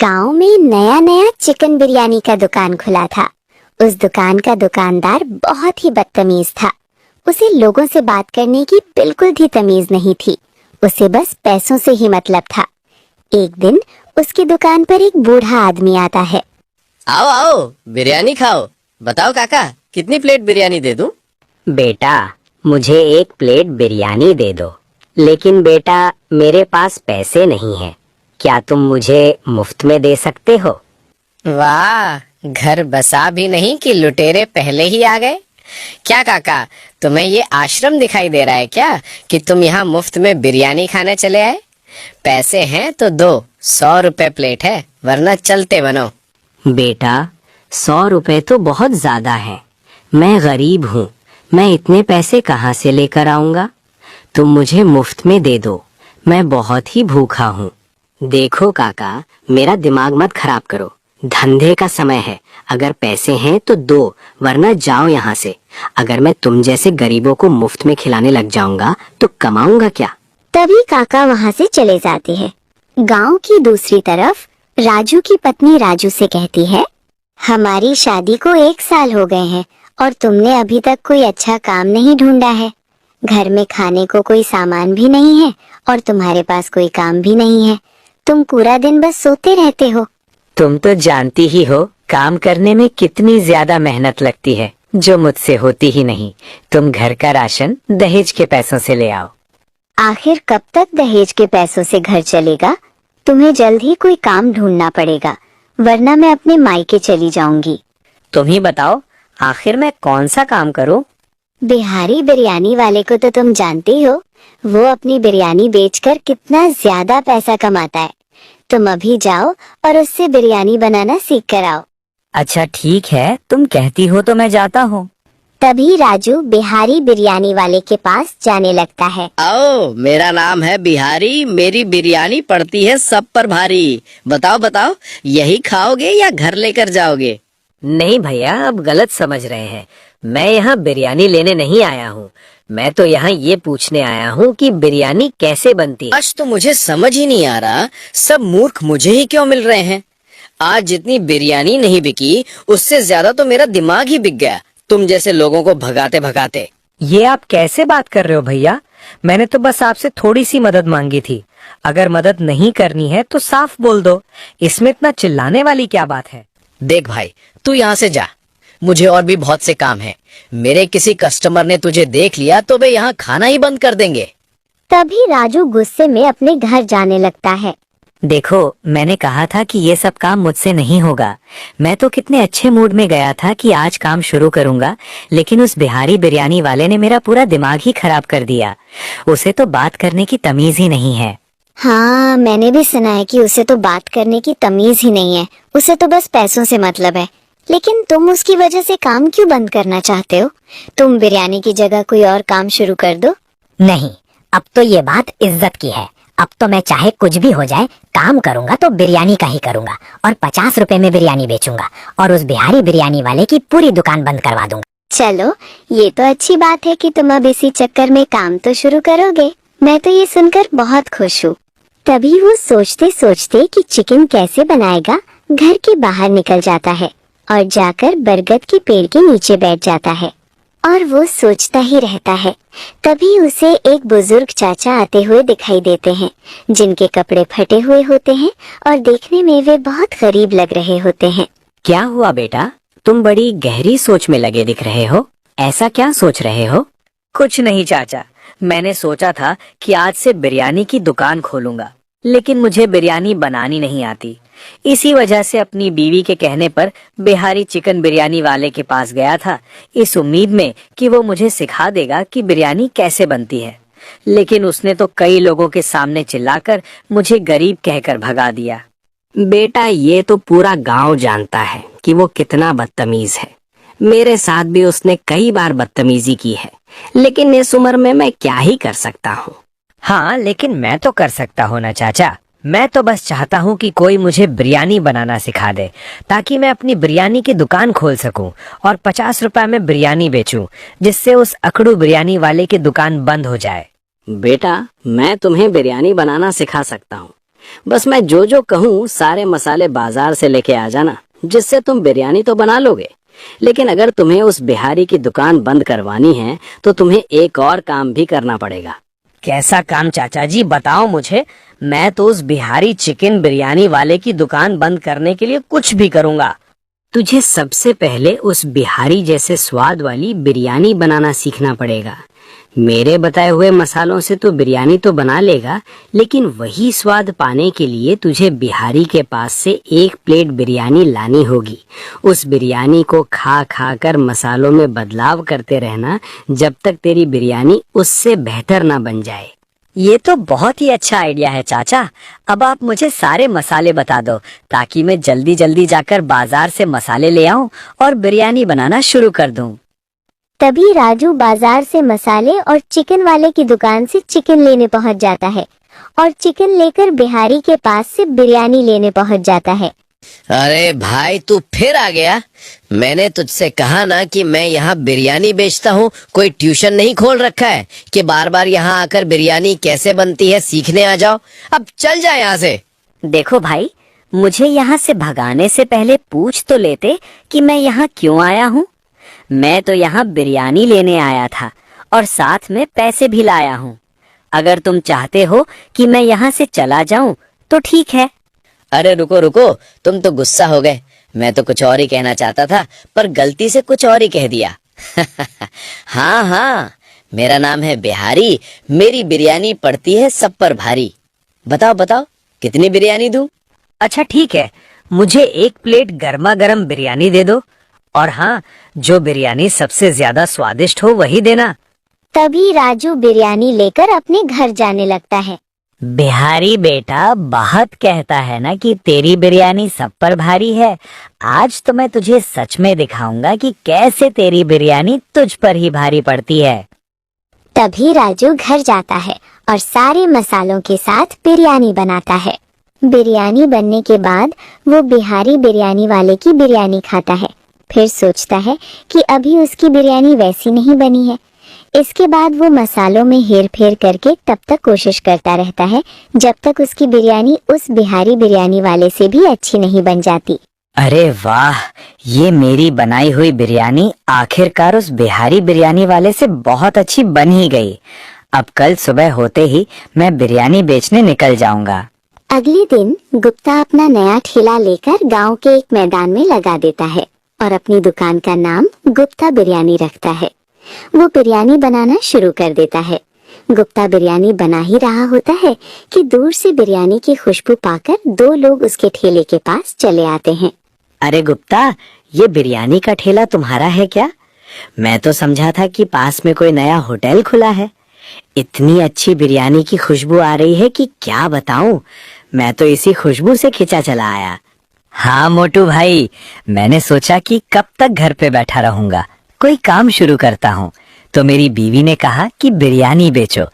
गांव में नया नया चिकन बिरयानी का दुकान खुला था। उस दुकान का दुकानदार बहुत ही बदतमीज था। उसे लोगों से बात करने की बिल्कुल भी तमीज नहीं थी। उसे बस पैसों से ही मतलब था। एक दिन उसकी दुकान पर एक बूढ़ा आदमी आता है। आओ आओ, बिरयानी खाओ। बताओ काका, कितनी प्लेट बिरयानी दे दूं? बेटा, मुझे एक प्लेट बिरयानी दे दो। लेकिन बेटा, मेरे पास पैसे नहीं हैं। क्या तुम मुझे मुफ्त में दे सकते हो? वाह, घर बसा भी नहीं कि लुटेरे पहले ही आ गए। क्या काका, तुम्हें ये आश्रम दिखाई दे रहा है क्या कि तुम यहाँ मुफ्त में बिरयानी खाने चले आए? पैसे हैं तो दो, 100 रुपए प्लेट है, वरना चलते बनो। बेटा, 100 रुपए तो बहुत ज्यादा है। मैं गरीब हूँ, मैं इतने पैसे कहाँ से लेकर आऊंगा? तुम मुझे मुफ्त में दे दो, मैं बहुत ही भूखा हूँ। देखो काका, मेरा दिमाग मत खराब करो। धंधे का समय है, अगर पैसे हैं तो दो, वरना जाओ यहाँ से। अगर मैं तुम जैसे गरीबों को मुफ्त में खिलाने लग जाऊंगा तो कमाऊंगा क्या? तभी काका वहाँ से चले जाते हैं। गांव की दूसरी तरफ राजू की पत्नी राजू से कहती है, हमारी शादी को 1 साल हो गए हैं और तुमने अभी तक कोई अच्छा काम नहीं ढूंढा है। घर में खाने को कोई सामान भी नहीं है और तुम्हारे पास कोई काम भी नहीं है। तुम पूरा दिन बस सोते रहते हो। तुम तो जानती ही हो काम करने में कितनी ज्यादा मेहनत लगती है, जो मुझसे होती ही नहीं। तुम घर का राशन दहेज के पैसों से ले आओ। आखिर कब तक दहेज के पैसों से घर चलेगा? तुम्हें जल्द ही कोई काम ढूंढना पड़ेगा, वरना मैं अपने मायके चली जाऊंगी। तुम ही बताओ, आखिर मैं कौन सा काम करूं? बिहारी बिरयानी वाले को तो तुम जानते ही हो। वो अपनी बिरयानी बेचकर कितना ज्यादा पैसा कमाता है। तुम अभी जाओ और उससे बिरयानी बनाना सीख कर आओ। अच्छा ठीक है, तुम कहती हो तो मैं जाता हूँ। तभी राजू बिहारी बिरयानी वाले के पास जाने लगता है। आओ, मेरा नाम है बिहारी, मेरी बिरयानी पड़ती है सब पर भारी। बताओ बताओ, यही खाओगे या घर लेकर जाओगे? नहीं भैया, अब गलत समझ रहे हैं। मैं यहाँ बिरयानी लेने नहीं आया हूँ। मैं तो यहाँ ये पूछने आया हूँ कि बिरयानी कैसे बनती है। आज तो मुझे समझ ही नहीं आ रहा, सब मूर्ख मुझे ही क्यों मिल रहे हैं। आज जितनी बिरयानी नहीं बिकी, उससे ज्यादा तो मेरा दिमाग ही बिक गया, तुम जैसे लोगों को भगाते भगाते। ये आप कैसे बात कर रहे हो भैया? मैंने तो बस आपसे थोड़ी सी मदद मांगी थी। अगर मदद नहीं करनी है तो साफ बोल दो, इसमें इतना चिल्लाने वाली क्या बात है? देख भाई, तू यहाँ से जा, मुझे और भी बहुत से काम है। मेरे किसी कस्टमर ने तुझे देख लिया तो वे यहाँ खाना ही बंद कर देंगे। तभी राजू गुस्से में अपने घर जाने लगता है। देखो, मैंने कहा था कि ये सब काम मुझसे नहीं होगा। मैं तो कितने अच्छे मूड में गया था कि आज काम शुरू करूंगा, लेकिन उस बिहारी बिरयानी वाले ने मेरा पूरा दिमाग ही खराब कर दिया। उसे तो बात करने की तमीज ही नहीं है। हाँ, मैंने भी सुना है कि उसे तो बात करने की तमीज ही नहीं है। उसे तो बस पैसों से मतलब है। लेकिन तुम उसकी वजह से काम क्यों बंद करना चाहते हो? तुम बिरयानी की जगह कोई और काम शुरू कर दो। नहीं, अब तो ये बात इज्जत की है। अब तो मैं चाहे कुछ भी हो जाए, काम करूंगा तो बिरयानी का ही करूंगा और 50 रुपए में बिरयानी बेचूंगा और उस बिहारी बिरयानी वाले की पूरी दुकान बंद करवा दूंगा। चलो, ये तो अच्छी बात है कि तुम अब इसी चक्कर में काम तो शुरू करोगे। मैं तो ये सुनकर बहुत खुश हूँ। तभी वो सोचते सोचते कि चिकन कैसे बनाएगा, घर के बाहर निकल जाता है और जाकर बरगद के पेड़ के नीचे बैठ जाता है और वो सोचता ही रहता है। तभी उसे एक बुजुर्ग चाचा आते हुए दिखाई देते हैं, जिनके कपड़े फटे हुए होते हैं और देखने में वे बहुत गरीब लग रहे होते हैं। क्या हुआ बेटा, तुम बड़ी गहरी सोच में लगे दिख रहे हो। ऐसा क्या सोच रहे हो? कुछ नहीं चाचा, मैंने सोचा था कि आज से बिरयानी की दुकान खोलूंगा, लेकिन मुझे बिरयानी बनानी नहीं आती। इसी वजह से अपनी बीवी के कहने पर बिहारी चिकन बिरयानी वाले के पास गया था, इस उम्मीद में कि वो मुझे सिखा देगा कि बिरयानी कैसे बनती है। लेकिन उसने तो कई लोगों के सामने चिल्लाकर मुझे गरीब कहकर भगा दिया। बेटा, ये तो पूरा गांव जानता है कि वो कितना बदतमीज है। मेरे साथ भी उसने कई बार बदतमीजी की है, लेकिन इस उम्र में मैं क्या ही कर सकता हूँ। हाँ, लेकिन मैं तो कर सकता हूँ ना चाचा। मैं तो बस चाहता हूँ कि कोई मुझे बिरयानी बनाना सिखा दे, ताकि मैं अपनी बिरयानी की दुकान खोल सकूं और 50 रुपए में बिरयानी बेचूं, जिससे उस अकड़ू बिरयानी वाले की दुकान बंद हो जाए। बेटा, मैं तुम्हें बिरयानी बनाना सिखा सकता हूँ, बस मैं जो जो कहूँ सारे मसाले बाजार से लेके आ जाना, जिससे तुम बिरयानी तो बना लोगे। लेकिन अगर तुम्हें उस बिहारी की दुकान बंद करवानी है तो तुम्हें एक और काम भी करना पड़ेगा। कैसा काम चाचा जी, बताओ मुझे। मैं तो उस बिहारी चिकन बिरयानी वाले की दुकान बंद करने के लिए कुछ भी करूँगा। तुझे सबसे पहले उस बिहारी जैसे स्वाद वाली बिरयानी बनाना सीखना पड़ेगा। मेरे बताए हुए मसालों से तो बिरयानी तो बना लेगा, लेकिन वही स्वाद पाने के लिए तुझे बिहारी के पास से 1 प्लेट बिरयानी लानी होगी। उस बिरयानी को खा खा कर मसालों में बदलाव करते रहना जब तक तेरी बिरयानी उससे बेहतर ना बन जाए। ये तो बहुत ही अच्छा आइडिया है चाचा। अब आप मुझे सारे मसाले बता दो ताकि मैं जल्दी जल्दी जाकर बाजार से मसाले ले आऊं और बिरयानी बनाना शुरू कर दूं। तभी राजू बाजार से मसाले और चिकन वाले की दुकान से चिकन लेने पहुंच जाता है और चिकन लेकर बिहारी के पास से बिरयानी लेने पहुंच जाता है। अरे भाई, तू फिर आ गया। मैंने तुझसे कहा ना कि मैं यहाँ बिरयानी बेचता हूँ, कोई ट्यूशन नहीं खोल रखा है कि बार बार यहाँ आकर बिरयानी कैसे बनती है सीखने आ जाओ। अब चल जा यहाँ से। देखो भाई, मुझे यहाँ से भगाने से पहले पूछ तो लेते कि मैं यहाँ क्यों आया हूँ। मैं तो यहाँ बिरयानी लेने आया था और साथ में पैसे भी लाया हूँ। अगर तुम चाहते हो कि मैं यहाँ से चला जाऊँ तो ठीक है। अरे रुको रुको, तुम तो गुस्सा हो गए। मैं तो कुछ और ही कहना चाहता था पर गलती से कुछ और ही कह दिया। हाँ हाँ, मेरा नाम है बिहारी, मेरी बिरयानी पड़ती है सब पर भारी। बताओ बताओ, कितनी बिरयानी दूं? अच्छा ठीक है, मुझे 1 प्लेट गर्मा गर्म बिरयानी दे दो, और हाँ, जो बिरयानी सबसे ज्यादा स्वादिष्ट हो वही देना। तभी राजू बिरयानी लेकर अपने घर जाने लगता है। बिहारी बेटा, बहुत कहता है ना कि तेरी बिरयानी सब पर भारी है। आज तो मैं तुझे सच में दिखाऊंगा कि कैसे तेरी बिरयानी तुझ पर ही भारी पड़ती है। तभी राजू घर जाता है और सारे मसालों के साथ बिरयानी बनाता है। बिरयानी बनने के बाद वो बिहारी बिरयानी वाले की बिरयानी खाता है। फिर सोचता है कि अभी उसकी बिरयानी वैसी नहीं बनी है। इसके बाद वो मसालों में हेर फेर करके तब तक कोशिश करता रहता है जब तक उसकी बिरयानी उस बिहारी बिरयानी वाले से भी अच्छी नहीं बन जाती। अरे वाह, ये मेरी बनाई हुई बिरयानी आखिरकार उस बिहारी बिरयानी वाले से बहुत अच्छी बन ही गई। अब कल सुबह होते ही मैं बिरयानी बेचने निकल जाऊंगा। अगले दिन गुप्ता अपना नया ठेला लेकर गांव के एक मैदान में लगा देता है और अपनी दुकान का नाम गुप्ता बिरयानी रखता है। वो बिरयानी बनाना शुरू कर देता है। गुप्ता बिरयानी बना ही रहा होता है कि दूर से बिरयानी की खुशबू पाकर 2 लोग उसके ठेले के पास चले आते हैं। अरे गुप्ता, ये बिरयानी का ठेला तुम्हारा है क्या? मैं तो समझा था कि पास में कोई नया होटल खुला है। इतनी अच्छी बिरयानी की खुशबू आ रही है कि क्या बताऊं। मैं तो इसी खुशबू से खिंचा चला आया। हाँ मोटू भाई, मैंने सोचा कि कब तक घर पे बैठा रहूंगा, कोई काम शुरू करता हूँ। तो मेरी बीवी ने कहा कि बिरयानी बेचो,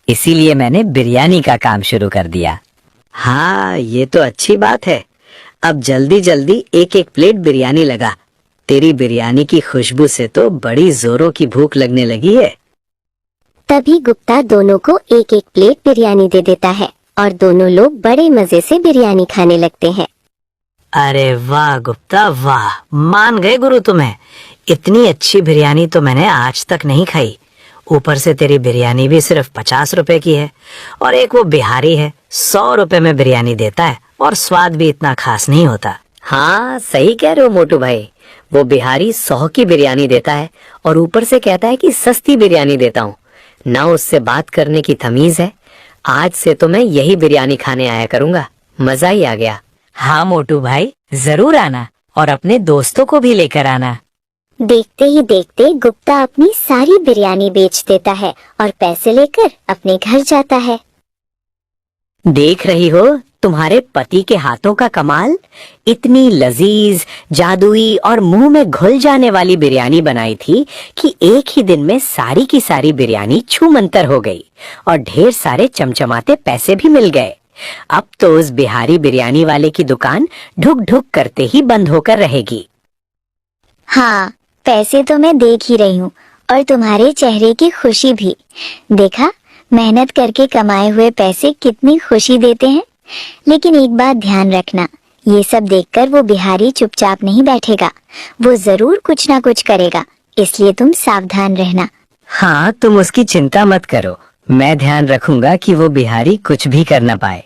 इसीलिए मैंने बिरयानी का काम शुरू कर दिया। हाँ, ये तो अच्छी बात है। अब जल्दी जल्दी 1-1 प्लेट बिरयानी लगा। तेरी बिरयानी की खुशबू से तो बड़ी जोरों की भूख लगने लगी है। तभी गुप्ता दोनों को 1-1 प्लेट बिरयानी दे देता है और दोनों लोग बड़े मजे से बिरयानी खाने लगते हैं। अरे वाह गुप्ता वाह, मान गए गुरु तुम्हें। इतनी अच्छी बिरयानी तो मैंने आज तक नहीं खाई। ऊपर से तेरी बिरयानी भी सिर्फ 50 रुपए की है और एक वो बिहारी है 100 रुपए में बिरयानी देता है और स्वाद भी इतना खास नहीं होता। हाँ सही कह रहे हो मोटू भाई, वो बिहारी 100 की बिरयानी देता है और ऊपर से कहता है कि सस्ती बिरयानी देता हूँ। ना उससे बात करने की तमीज है। आज से तो मैं यही बिरयानी खाने आया करूंगा। मजा ही आ गया। हाँ मोटू भाई, जरूर आना और अपने दोस्तों को भी लेकर आना। देखते ही देखते गुप्ता अपनी सारी बिरयानी बेच देता है और पैसे लेकर अपने घर जाता है। देख रही हो तुम्हारे पति के हाथों का कमाल। इतनी लजीज, जादुई और मुंह में घुल जाने वाली बिरयानी बनाई थी कि एक ही दिन में सारी की सारी बिरयानी छूमंतर हो गई और ढेर सारे चमचमाते पैसे भी मिल गए। अब तो उस बिहारी बिरयानी वाले की दुकान ढुक ढुक करते ही बंद होकर रहेगी। हाँ, पैसे तो मैं देख ही रही हूँ और तुम्हारे चेहरे की खुशी भी। देखा, मेहनत करके कमाए हुए पैसे कितनी खुशी देते हैं। लेकिन एक बात ध्यान रखना, ये सब देखकर वो बिहारी चुपचाप नहीं बैठेगा, वो जरूर कुछ ना कुछ करेगा, इसलिए तुम सावधान रहना। हाँ, तुम उसकी चिंता मत करो, मैं ध्यान रखूंगा कि वो बिहारी कुछ भी कर न पाए।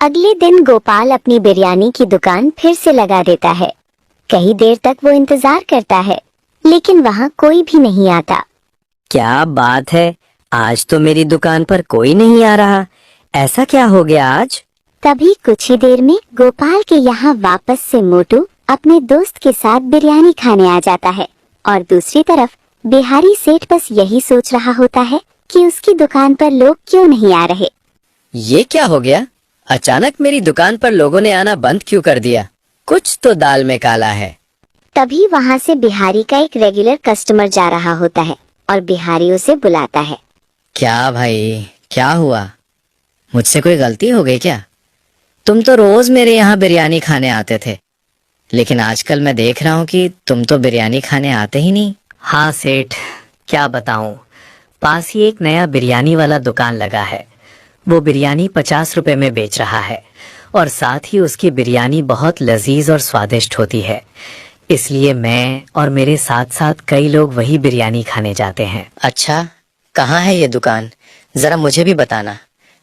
अगले दिन गोपाल अपनी बिरयानी की दुकान फिर से लगा देता है। कई देर तक वो इंतजार करता है, लेकिन वहाँ कोई भी नहीं आता। क्या बात है, आज तो मेरी दुकान पर कोई नहीं आ रहा। ऐसा क्या हो गया आज? तभी कुछ ही देर में गोपाल के यहाँ वापस से मोटू अपने दोस्त के साथ बिरयानी खाने आ जाता है, और दूसरी तरफ बिहारी सेठ बस यही सोच रहा होता है कि उसकी दुकान पर लोग क्यों नहीं आ रहे। ये क्या हो गया? अचानक मेरी दुकान पर लोगों ने आना बंद क्यों कर दिया? कुछ तो दाल में काला है। तभी वहाँ से बिहारी का एक रेगुलर कस्टमर जा रहा होता है और बिहारी उसे बुलाता है। क्या भाई, क्या हुआ? मुझसे कोई गलती हो गई क्या? तुम तो रोज मेरे यहाँ बिरयानी खाने आते थे, लेकिन आजकल मैं देख रहा हूँ कि तुम तो बिरयानी खाने आते ही नहीं। हाँ सेठ, क्या बताऊं, पास ही एक नया बिरयानी वाला दुकान लगा है। वो बिरयानी 50 रुपए में बेच रहा है, और साथ ही उसकी बिरयानी बहुत लजीज और स्वादिष्ट होती है। इसलिए मैं और मेरे साथ साथ कई लोग वही बिरयानी खाने जाते हैं। अच्छा, कहाँ है ये दुकान? जरा मुझे भी बताना,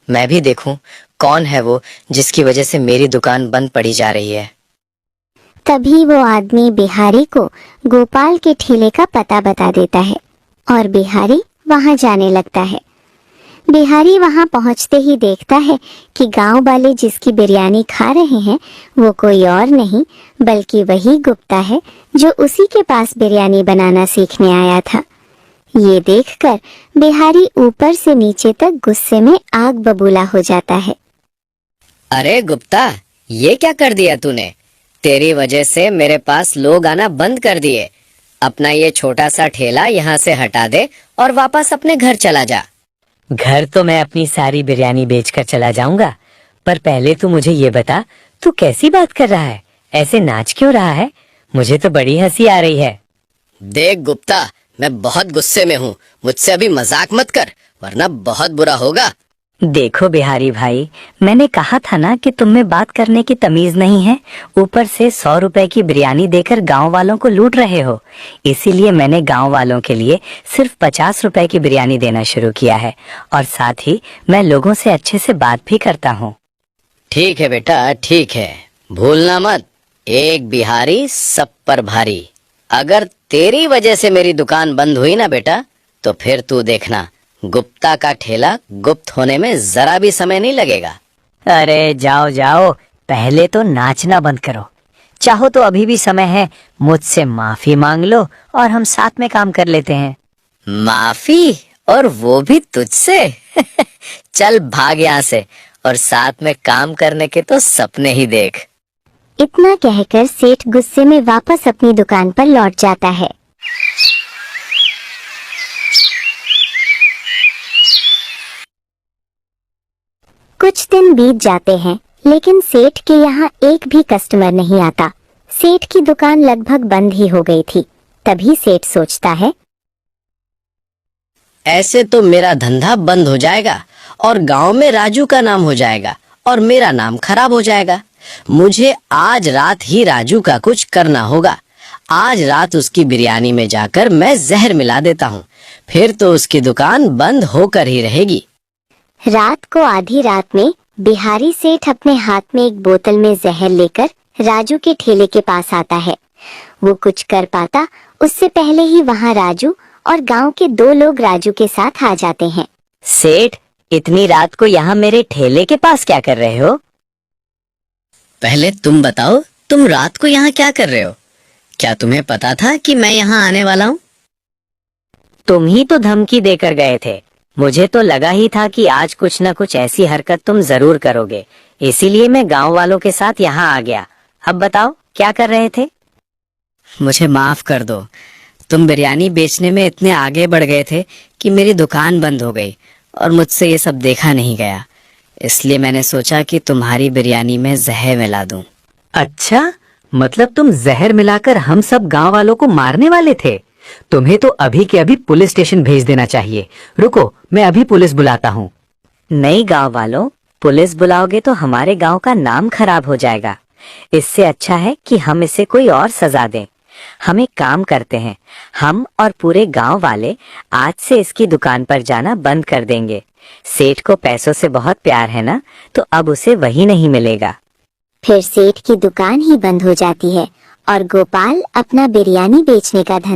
मैं भी देखूं कौन है वो जिसकी वजह से मेरी दुकान बंद पड़ी जा रही है। तभी वो आदमी बिहारी को गोपाल के ठेले का पता बता देता है और बिहारी वहाँ जाने लगता है। बिहारी वहाँ पहुँचते ही देखता है कि गांव वाले जिसकी बिरयानी खा रहे हैं वो कोई और नहीं बल्कि वही गुप्ता है जो उसी के पास बिरयानी बनाना सीखने आया था। ये देखकर बिहारी ऊपर से नीचे तक गुस्से में आग बबूला हो जाता है। अरे गुप्ता, ये क्या कर दिया तूने? तेरी वजह से मेरे पास लोग आना बंद कर दिए। अपना ये छोटा सा ठेला यहाँ से हटा दे और वापस अपने घर चला जा। घर तो मैं अपनी सारी बिरयानी बेचकर चला जाऊंगा, पर पहले तू मुझे ये बता, तू कैसी बात कर रहा है? ऐसे नाच क्यों रहा है? मुझे तो बड़ी हंसी आ रही है। देख गुप्ता, मैं बहुत गुस्से में हूँ, मुझसे अभी मजाक मत कर वरना बहुत बुरा होगा। देखो बिहारी भाई, मैंने कहा था ना कि तुम में बात करने की तमीज नहीं है। ऊपर से 100 रुपए की बिरयानी देकर गांव वालों को लूट रहे हो। इसीलिए मैंने गांव वालों के लिए सिर्फ 50 रुपए की बिरयानी देना शुरू किया है, और साथ ही मैं लोगों से अच्छे से बात भी करता हूँ। ठीक है बेटा, ठीक है, भूलना मत, एक बिहारी सब पर भारी। अगर तेरी वजह से मेरी दुकान बंद हुई ना बेटा, तो फिर तू देखना, गुप्ता का ठेला गुप्त होने में जरा भी समय नहीं लगेगा। अरे जाओ जाओ, पहले तो नाचना बंद करो। चाहो तो अभी भी समय है, मुझसे माफी मांग लो और हम साथ में काम कर लेते हैं। माफी? और वो भी तुझसे? चल भाग यहाँ से, और साथ में काम करने के तो सपने ही देख। इतना कहकर सेठ गुस्से में वापस अपनी दुकान पर लौट जाता है। कुछ दिन बीत जाते हैं, लेकिन सेठ के यहाँ एक भी कस्टमर नहीं आता। सेठ की दुकान लगभग बंद ही हो गई थी। तभी सेठ सोचता है, ऐसे तो मेरा धंधा बंद हो जाएगा और गांव में राजू का नाम हो जाएगा और मेरा नाम खराब हो जाएगा। मुझे आज रात ही राजू का कुछ करना होगा। आज रात उसकी बिरयानी में जाकर मैं जहर मिला देता हूँ, फिर तो उसकी दुकान बंद होकर ही रहेगी। रात को आधी रात में बिहारी सेठ अपने हाथ में एक बोतल में जहर लेकर राजू के ठेले के पास आता है। वो कुछ कर पाता उससे पहले ही वहाँ राजू और गांव के 2 लोग राजू के साथ आ जाते हैं। सेठ, इतनी रात को यहाँ मेरे ठेले के पास क्या कर रहे हो? पहले तुम बताओ, तुम रात को यहाँ क्या कर रहे हो? क्या तुम्हें पता था कि मैं यहाँ आने वाला हूँ? तुम ही तो धमकी देकर गए थे। मुझे तो लगा ही था कि आज कुछ न कुछ ऐसी हरकत तुम जरूर करोगे, इसीलिए मैं गांव वालों के साथ यहाँ आ गया। अब बताओ, क्या कर रहे थे? मुझे माफ कर दो, तुम बिरयानी बेचने में इतने आगे बढ़ गए थे कि मेरी दुकान बंद हो गई और मुझसे ये सब देखा नहीं गया। इसलिए मैंने सोचा कि तुम्हारी बिरयानी में जहर मिला दूं। अच्छा, मतलब तुम जहर मिलाकर हम सब गांव वालों को मारने वाले थे? तुम्हें तो अभी के अभी पुलिस स्टेशन भेज देना चाहिए। रुको, मैं अभी पुलिस बुलाता हूँ। नहीं गांव वालों, पुलिस बुलाओगे तो हमारे गांव का नाम खराब हो जाएगा। इससे अच्छा है कि हम इसे कोई और सजा दें। हम एक काम करते हैं, हम और पूरे गांव वाले आज से इसकी दुकान पर जाना बंद कर देंगे। सेठ को पैसों से बहुत प्यार है ना, तो अब उसे वही नहीं मिलेगा। फिर सेठ की दुकान ही बंद हो जाती है और गोपाल अपना बिरयानी बेचने का धंधा